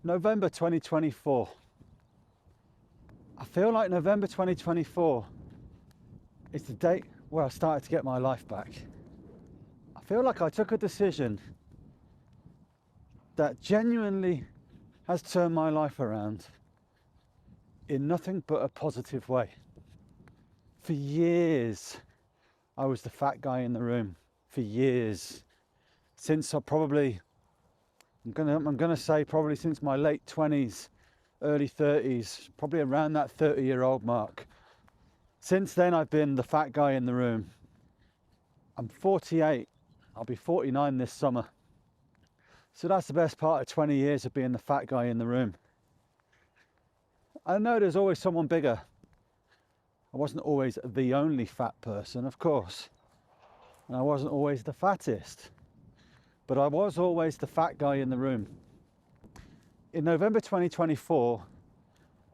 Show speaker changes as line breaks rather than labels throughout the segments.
November 2024. I feel like November 2024 is the date where I started to get my life back. I feel like I took a decision that genuinely has turned my life around in nothing but a positive way. For years, I was the fat guy in the room. For years. Since I'm gonna say probably since my late 20s, early 30s, probably around that 30-year-old mark. Since then, I've been the fat guy in the room. I'm 48. I'll be 49 this summer. So that's the best part of 20 years of being the fat guy in the room. I know there's always someone bigger. I wasn't always the only fat person, of course. And I wasn't always the fattest. But I was always the fat guy in the room. In November 2024,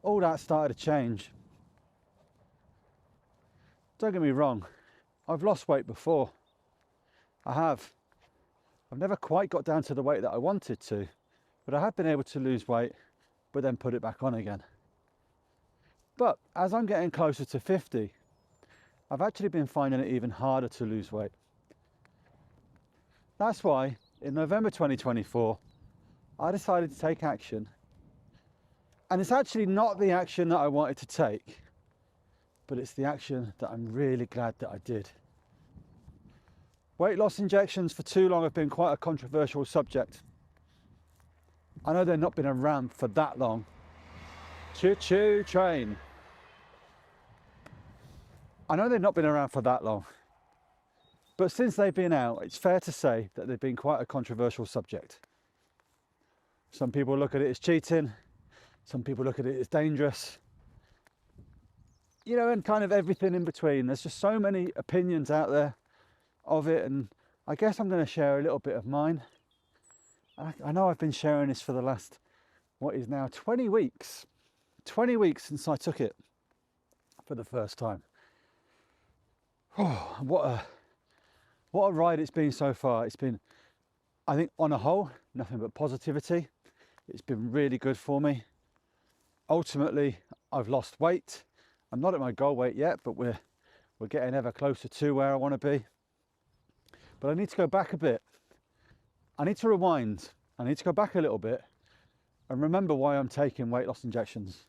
all that started to change. Don't get me wrong, I've lost weight before. I have. I've never quite got down to the weight that I wanted to, but I have been able to lose weight, but then put it back on again. But as I'm getting closer to 50, I've actually been finding it even harder to lose weight. That's why in November 2024, I decided to take action. And it's actually not the action that I wanted to take, but it's the action that I'm really glad that I did. Weight loss injections for too long have been quite a controversial subject. I know they've not been around for that long. Choo-choo train. I know they've not been around for that long. But since they've been out, it's fair to say that they've been quite a controversial subject. Some people look at it as cheating. Some people look at it as dangerous. You know, and kind of everything in between. There's just so many opinions out there of it, and I guess I'm going to share a little bit of mine. I know I've been sharing this for the last, what is now 20 weeks. 20 weeks since I took it for the first time. Oh, what a ride it's been so far. It's been, I think on a whole, nothing but positivity. It's been really good for me. Ultimately, I've lost weight. I'm not at my goal weight yet, but we're getting ever closer to where I want to be. But I need to go back a bit. I need to rewind. I need to go back a little bit and remember why I'm taking weight loss injections.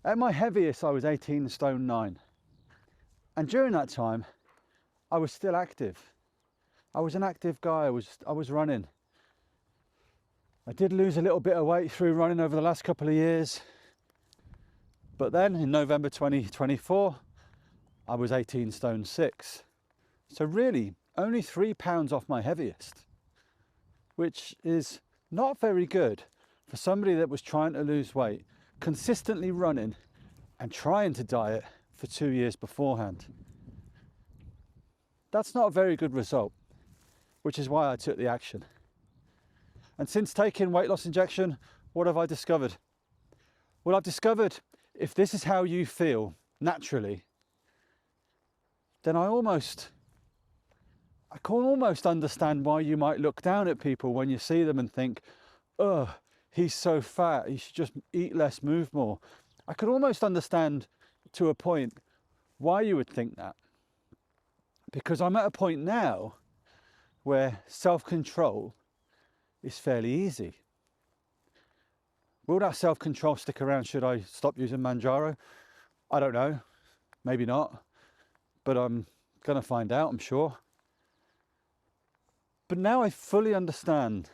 At my heaviest, I was 18 stone 9. And during that time, I was still active. I was an active guy. I was running. I did lose a little bit of weight through running over the last couple of years. But then in November 2024, I was 18 stone 6. So really, only 3 pounds off my heaviest, which is not very good for somebody that was trying to lose weight, consistently running and trying to diet for 2 years beforehand. That's not a very good result, which is why I took the action. And since taking weight loss injection, what have I discovered? Well, I've discovered if this is how you feel naturally, then I can almost understand why you might look down at people when you see them and think, oh, he's so fat, he should just eat less, move more. I could almost understand to a point why you would think that. Because I'm at a point now where self-control is fairly easy. Will that self-control stick around should I stop using Mounjaro? I don't know, maybe not, but I'm going to find out, I'm sure. But now I fully understand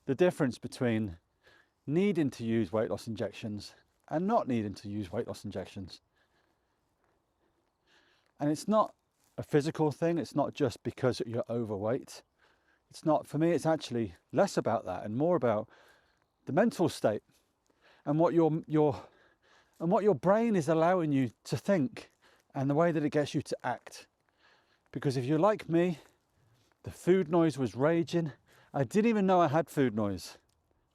the difference between needing to use weight loss injections and not needing to use weight loss injections. And it's not a physical thing, it's not just because you're overweight. It's not, for me, it's actually less about that and more about the mental state and what your brain is allowing you to think and the way that it gets you to act. Because if you're like me, the food noise was raging. I didn't even know I had food noise.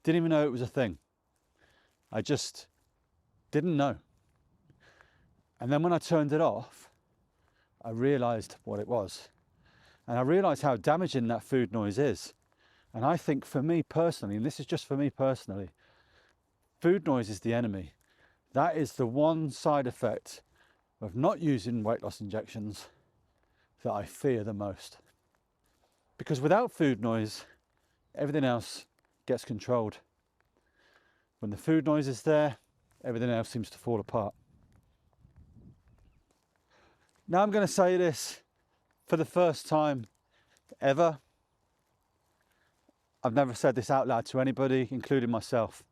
Didn't even know it was a thing. I just didn't know. And then when I turned it off, I realized what it was. And I realized how damaging that food noise is. And I think for me personally, and this is just for me personally, food noise is the enemy. That is the one side effect of not using weight loss injections that I fear the most. Because without food noise, everything else gets controlled. When the food noise is there, everything else seems to fall apart. Now I'm going to say this for the first time ever. I've never said this out loud to anybody, including myself.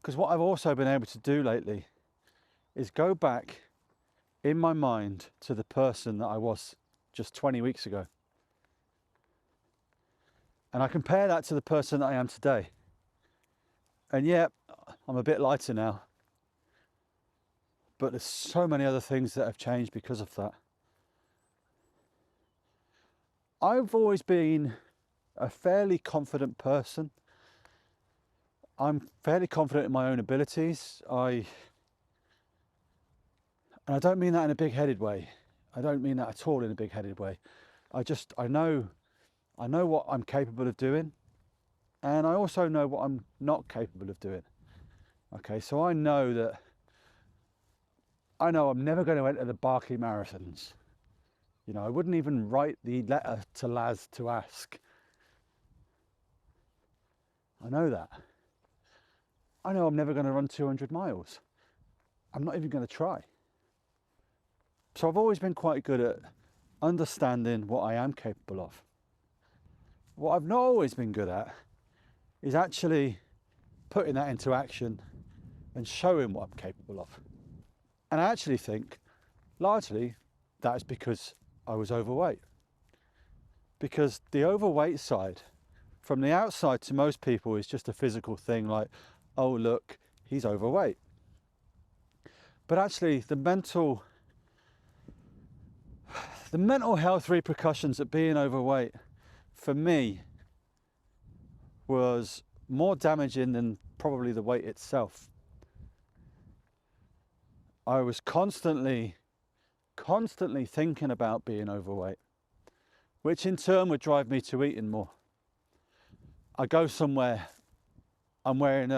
Because what I've also been able to do lately is go back in my mind to the person that I was just 20 weeks ago. And I compare that to the person that I am today. And yeah, I'm a bit lighter now. But there's so many other things that have changed because of that. I've always been a fairly confident person. I'm fairly confident in my own abilities. And I don't mean that in a big-headed way. I don't mean that at all in a big-headed way. I know what I'm capable of doing, and I also know what I'm not capable of doing. Okay, so I know I'm never going to enter the Barkley Marathons. You know, I wouldn't even write the letter to Laz to ask. I know that. I know I'm never going to run 200 miles. I'm not even going to try. So I've always been quite good at understanding what I am capable of. What I've not always been good at is actually putting that into action and showing what I'm capable of. And I actually think largely that is because I was overweight. Because the overweight side, from the outside to most people, is just a physical thing like, oh look, he's overweight. But actually the mental health repercussions of being overweight for me was more damaging than probably the weight itself. I was constantly thinking about being overweight, which in turn would drive me to eating more. I go somewhere, I'm wearing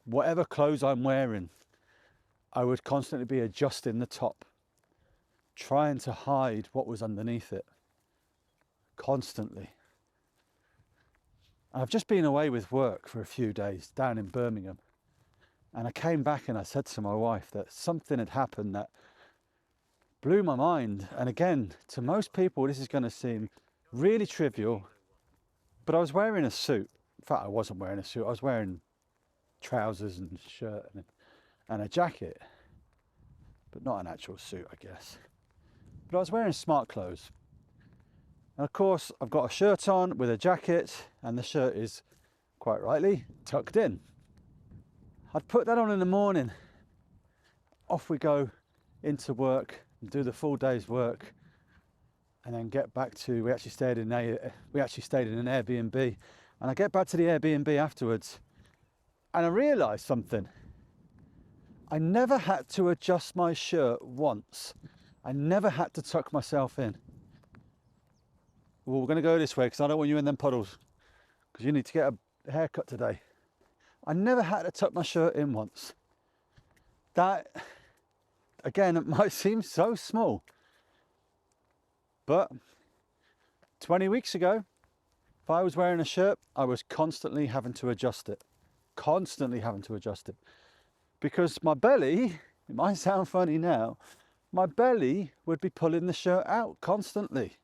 whatever clothes I'm wearing, I would constantly be adjusting the top, trying to hide what was underneath it, constantly. I've just been away with work for a few days down in Birmingham, and I came back and I said to my wife that something had happened that blew my mind. And again, to most people this is going to seem really trivial, but I was wearing a suit. In fact, I wasn't wearing a suit, I was wearing trousers and a shirt and a jacket, but not an actual suit, I guess. But I was wearing smart clothes. And of course, I've got a shirt on with a jacket, and the shirt is, quite rightly, tucked in. I'd put that on in the morning. Off we go into work, and do the full day's work, and then get back to, we actually stayed in an Airbnb, and I get back to the Airbnb afterwards, and I realised something. I never had to adjust my shirt once. I never had to tuck myself in. Well, we're going to go this way because I don't want you in them puddles, because you need to get a haircut today. I never had to tuck my shirt in once. That, again, it might seem so small, but 20 weeks ago, if I was wearing a shirt, I was constantly having to adjust it. Because my belly, it might sound funny now, my belly would be pulling the shirt out constantly.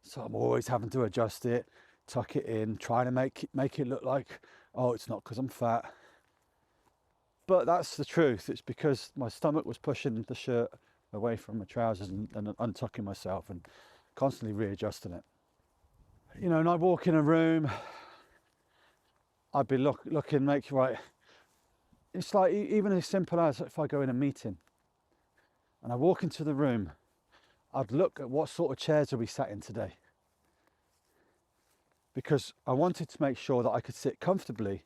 So I'm always having to adjust it, tuck it in, trying to make it look like, oh, it's not because I'm fat. But that's the truth. It's because my stomach was pushing the shirt away from my trousers and untucking myself and constantly readjusting it. You know, and I'd walk in a room, I'd be looking, right. It's like even as simple as if I go in a meeting and I walk into the room, I'd look at what sort of chairs are we sat in today, because I wanted to make sure that I could sit comfortably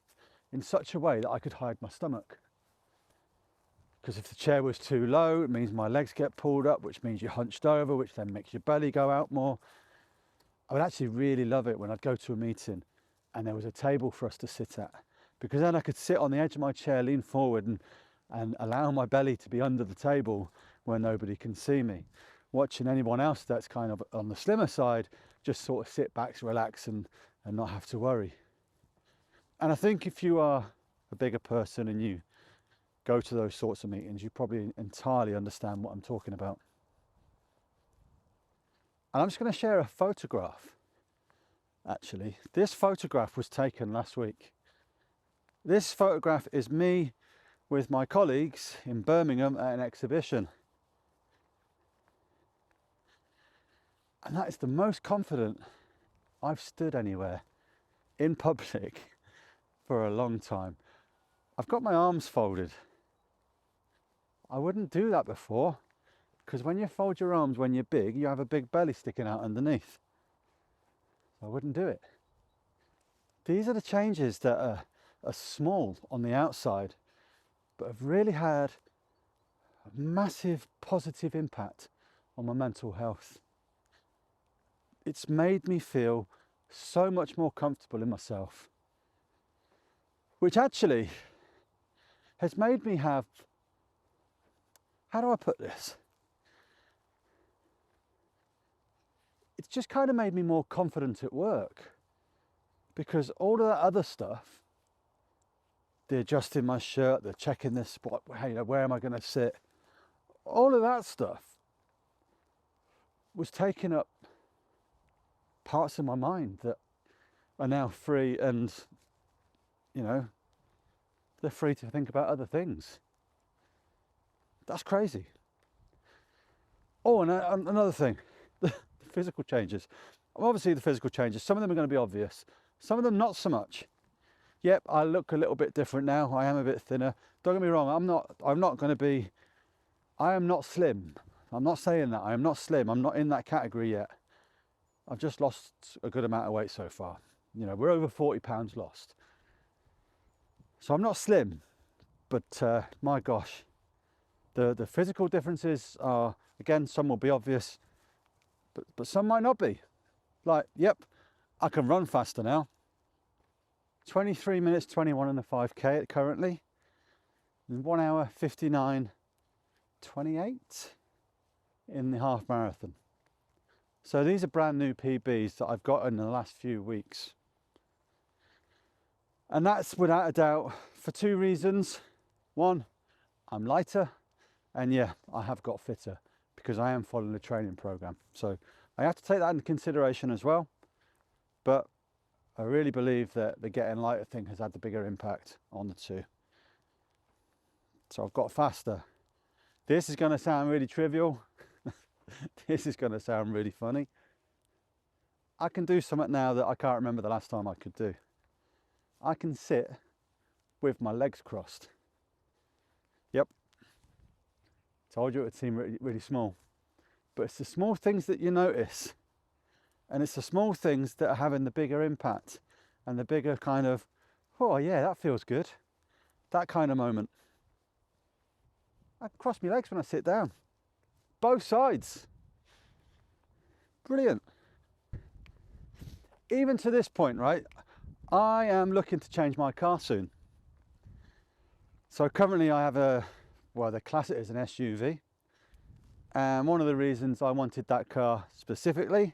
in such a way that I could hide my stomach. Because if the chair was too low, it means my legs get pulled up, which means you're hunched over, which then makes your belly go out more. I would actually really love it when I'd go to a meeting and there was a table for us to sit at, because then I could sit on the edge of my chair, lean forward and allow my belly to be under the table where nobody can see me. Watching anyone else that's kind of on the slimmer side just sort of sit back, relax and not have to worry. And I think if you are a bigger person and you go to those sorts of meetings, you probably entirely understand what I'm talking about. And I'm just going to share a photograph. Actually, this photograph was taken last week. This photograph is me with my colleagues in Birmingham at an exhibition. And that is the most confident I've stood anywhere in public for a long time. I've got my arms folded. I wouldn't do that before, because when you fold your arms when you're big, you have a big belly sticking out underneath. So I wouldn't do it. These are the changes that are small on the outside, but have really had a massive positive impact on my mental health. It's made me feel so much more comfortable in myself, which actually has made me have, how do I put this? It's just kind of made me more confident at work, because all of that other stuff, the adjusting my shirt, the checking this spot, where am I going to sit, all of that stuff was taking up parts of my mind that are now free, and they're free to think about other things. That's crazy. Oh, and another thing, the physical changes. Obviously the physical changes, some of them are going to be obvious, some of them not so much. Yep, I look a little bit different now. I am a bit thinner. Don't get me wrong, I'm not going to be, I am not slim. I'm not saying that. I am not slim. I'm not in that category yet. I've just lost a good amount of weight so far. We're over 40 pounds lost. So I'm not slim, but my gosh, the physical differences are, again, some will be obvious, but some might not be. Like, yep, I can run faster now. 23 minutes 21 in the 5k currently, 1 hour 59:28 in the half marathon. So these are brand new PBs that I've got in the last few weeks, and that's without a doubt for two reasons. One, I'm lighter, and yeah, I have got fitter because I am following a training program, so I have to take that into consideration as well. But I really believe that the getting lighter thing has had the bigger impact on the two. So I've got faster. This is going to sound really trivial. This is going to sound really funny. I can do something now that I can't remember the last time I could do. I can sit with my legs crossed. Yep. Told you it would seem really, really small. But it's the small things that you notice. And it's the small things that are having the bigger impact and the bigger kind of, oh yeah, that feels good. That kind of moment. I cross my legs when I sit down. Both sides. Brilliant. Even to this point, right, I am looking to change my car soon. So currently I have they class it as an SUV. And one of the reasons I wanted that car specifically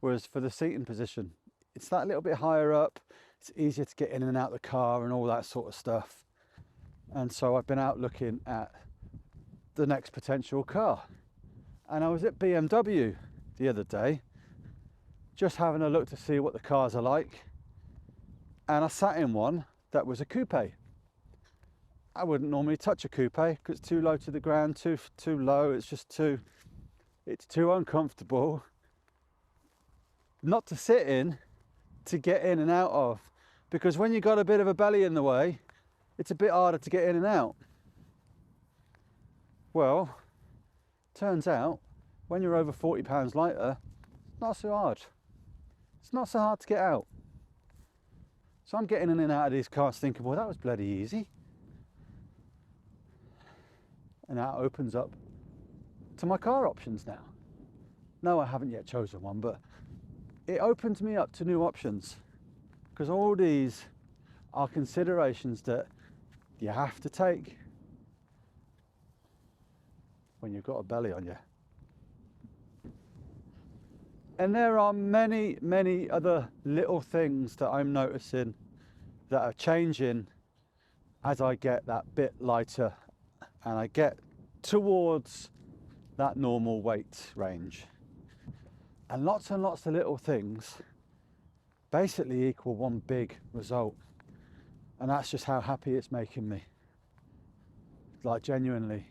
was for the seating position. It's that little bit higher up, it's easier to get in and out of the car and all that sort of stuff. And so I've been out looking at the next potential car. And I was at BMW the other day, just having a look to see what the cars are like. And I sat in one that was a coupe. I wouldn't normally touch a coupe because it's too low to the ground, too low, it's too uncomfortable. Not to sit in, to get in and out of, because when you've got a bit of a belly in the way, it's a bit harder to get in and out. Well, turns out when you're over 40 pounds lighter, it's not so hard. It's not so hard to get out. So I'm getting in and out of these cars thinking, well, that was bloody easy. And that opens up to my car options now. No, I haven't yet chosen one, but it opens me up to new options, because all these are considerations that you have to take when you've got a belly on you. And there are many, many other little things that I'm noticing that are changing as I get that bit lighter and I get towards that normal weight range. And lots of little things basically equal one big result. And that's just how happy it's making me. Like genuinely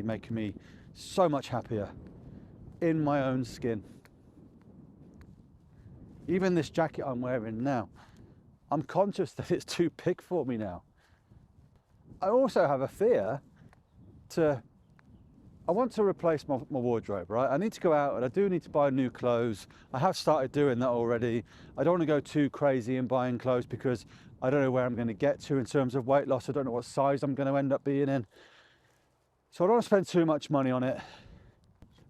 making me so much happier in my own skin. Even this jacket I'm wearing now, I'm conscious that it's too big for me now. I also have a fear I want to replace my wardrobe, right? I need to go out and I do need to buy new clothes. I have started doing that already. I don't want to go too crazy in buying clothes because I don't know where I'm going to get to in terms of weight loss. I don't know what size I'm going to end up being in. So I don't want to spend too much money on it.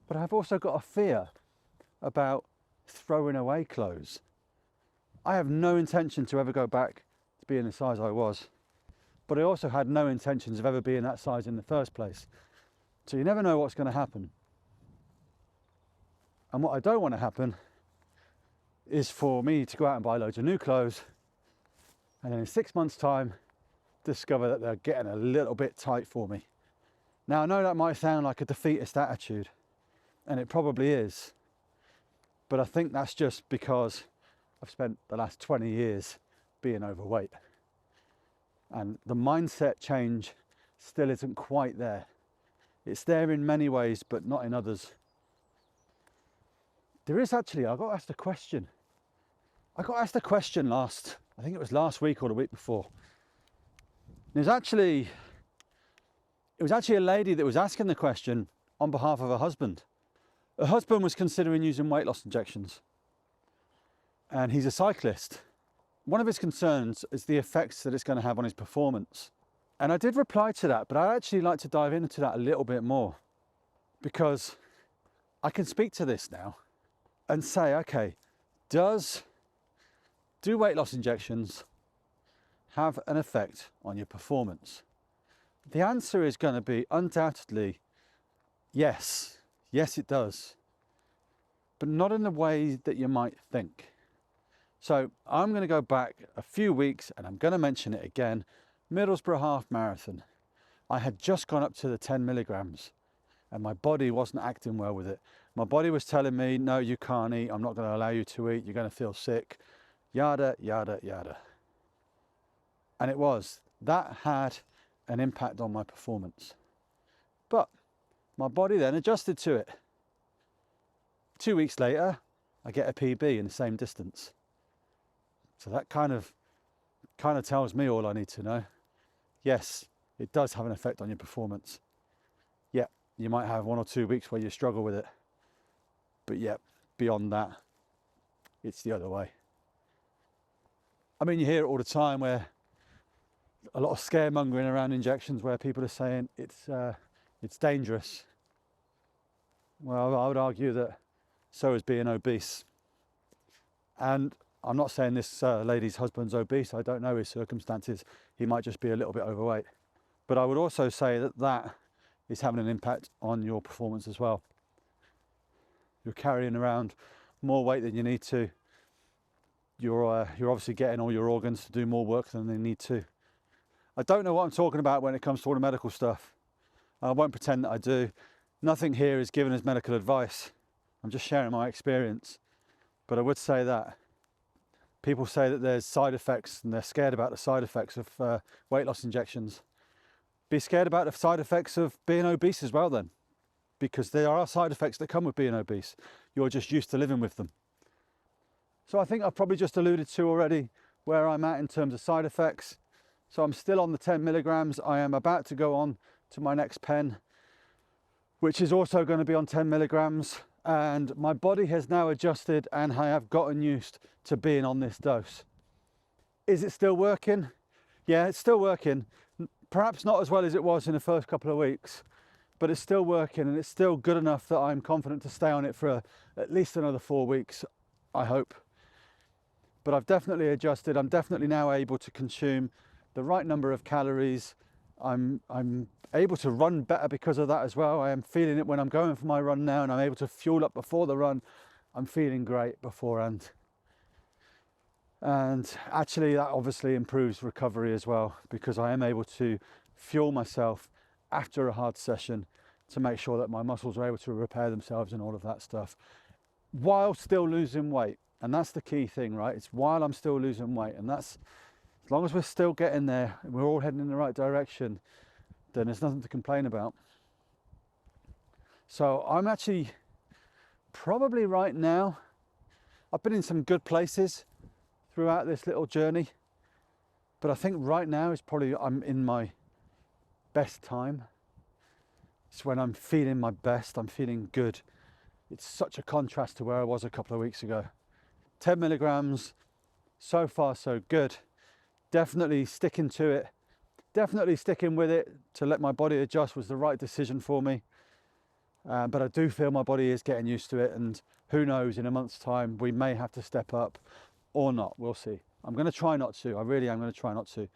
But I've also got a fear about throwing away clothes. I have no intention to ever go back to being the size I was. But I also had no intentions of ever being that size in the first place. So you never know what's going to happen. And what I don't want to happen is for me to go out and buy loads of new clothes and then in 6 months' time discover that they're getting a little bit tight for me. Now I know that might sound like a defeatist attitude, and it probably is, but I think that's just because I've spent the last 20 years being overweight and the mindset change still isn't quite there. It's there in many ways, but not in others. There is actually, I got asked a question. I think it was last week or the week before. It was actually a lady that was asking the question on behalf of her husband. Her husband was considering using weight loss injections, and he's a cyclist. One of his concerns is the effects that it's going to have on his performance. And I did reply to that, but I'd actually like to dive into that a little bit more, because I can speak to this now and say, okay, do weight loss injections have an effect on your performance? The answer is going to be undoubtedly yes. Yes, it does. But not in the way that you might think. So I'm going to go back a few weeks and I'm going to mention it again. Middlesbrough half marathon. I had just gone up to the 10 milligrams and my body wasn't acting well with it. My body was telling me, no, you can't eat. I'm not going to allow you to eat. You're going to feel sick. Yada, yada, yada. And it was. That had an impact on my performance. But my body then adjusted to it. 2 weeks later, I get a PB in the same distance. So that kind of tells me all I need to know. Yes, it does have an effect on your performance. Yeah, you might have 1 or 2 weeks where you struggle with it. But yeah, beyond that, it's the other way. I mean, you hear it all the time where a lot of scaremongering around injections where people are saying it's dangerous. Well, I would argue that so is being obese. And I'm not saying this lady's husband's obese. I don't know his circumstances. He might just be a little bit overweight. But I would also say that is having an impact on your performance as well. You're carrying around more weight than you need to. You're obviously getting all your organs to do more work than they need to. I don't know what I'm talking about when it comes to all the medical stuff. I won't pretend that I do. Nothing here is given as medical advice. I'm just sharing my experience. But I would say that people say that there's side effects and they're scared about the side effects of weight loss injections. Be scared about the side effects of being obese as well then, because there are side effects that come with being obese. You're just used to living with them. So I think I've probably just alluded to already where I'm at in terms of side effects. So I'm still on the 10 milligrams. I am about to go on to my next pen, which is also going to be on 10 milligrams. And my body has now adjusted and I have gotten used to being on this dose. Is it still working? Yeah, it's still working. Perhaps not as well as it was in the first couple of weeks, but it's still working, and it's still good enough that I'm confident to stay on it for at least another 4 weeks, I hope. But I've definitely adjusted. I'm definitely now able to consume the right number of calories. I'm able to run better because of that as well. I am feeling it when I'm going for my run now, and I'm able to fuel up before the run. I'm feeling great beforehand. And actually that obviously improves recovery as well, because I am able to fuel myself after a hard session to make sure that my muscles are able to repair themselves and all of that stuff, while still losing weight. And that's the key thing, right? It's while I'm still losing weight, and that's, as long as we're still getting there and we're all heading in the right direction, then there's nothing to complain about. So I'm actually probably right now, I've been in some good places throughout this little journey, but I think right now is probably, I'm in my best time. It's when I'm feeling my best, I'm feeling good. It's such a contrast to where I was a couple of weeks ago. 10 milligrams, so far so good. Definitely sticking to it, definitely sticking with it to let my body adjust was the right decision for me. But I do feel my body is getting used to it, and who knows, in a month's time we may have to step up or not. We'll see. I'm going to try not to. I really am going to try not to.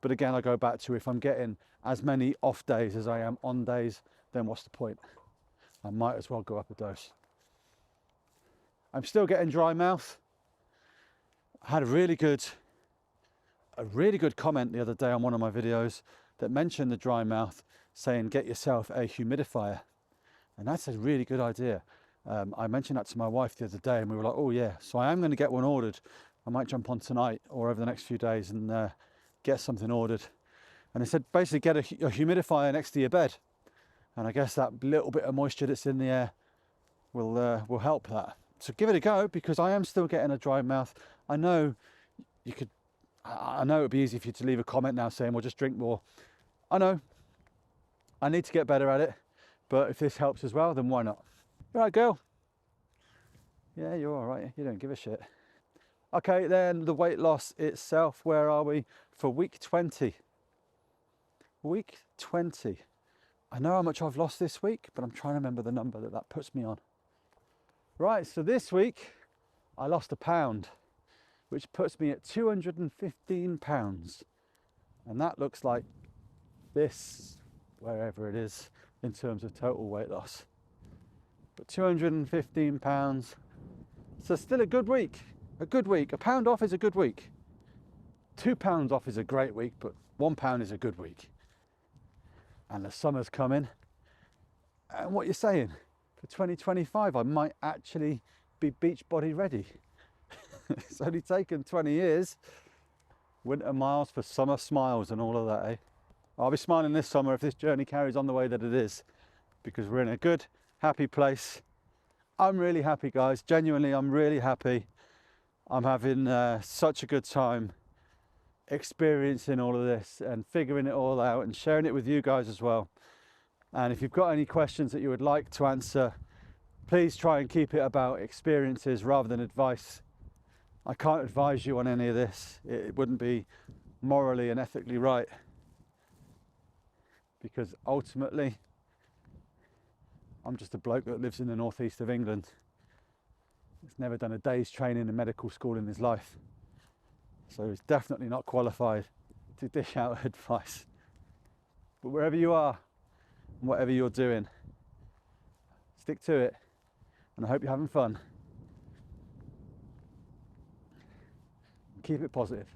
But again, I go back to, if I'm getting as many off days as I am on days, then what's the point? I might as well go up a dose. I'm still getting dry mouth. I had a really good comment the other day on one of my videos that mentioned the dry mouth, saying get yourself a humidifier. And that's a really good idea. I mentioned that to my wife the other day, and we were like, oh yeah. So I am going to get one ordered. I might jump on tonight or over the next few days and get something ordered. And they said basically get a humidifier next to your bed, and I guess that little bit of moisture that's in the air will help that. So give it a go, because I am still getting a dry mouth. I know you could, I know it would be easy for you to leave a comment now saying, well, just drink more. I know I need to get better at it, but if this helps as well, then why not? All right, girl. Yeah, you're all right. You don't give a shit. Okay, then the weight loss itself, where are we for week 20? Week 20. I know how much I've lost this week, but I'm trying to remember the number that puts me on. Right, so this week I lost £1, which puts me at 215 pounds. And that looks like this, wherever it is, in terms of total weight loss. But 215 pounds, so still a good week. A good week. £1 off is a good week. £2 off is a great week, but £1 is a good week. And the summer's coming. And what you're saying, for 2025, I might actually be beach body ready. It's only taken 20 years. Winter miles for summer smiles and all of that, eh? I'll be smiling this summer if this journey carries on the way that it is, because we're in a good, happy place. I'm really happy, guys. Genuinely, I'm really happy. I'm having such a good time experiencing all of this and figuring it all out and sharing it with you guys as well. And if you've got any questions that you would like to answer, please try and keep it about experiences rather than advice. I can't advise you on any of this. It wouldn't be morally and ethically right, because ultimately I'm just a bloke that lives in the northeast of England. He's never done a day's training in medical school in his life, so he's definitely not qualified to dish out advice. But wherever you are and whatever you're doing, stick to it, and I hope you're having fun. Keep it positive.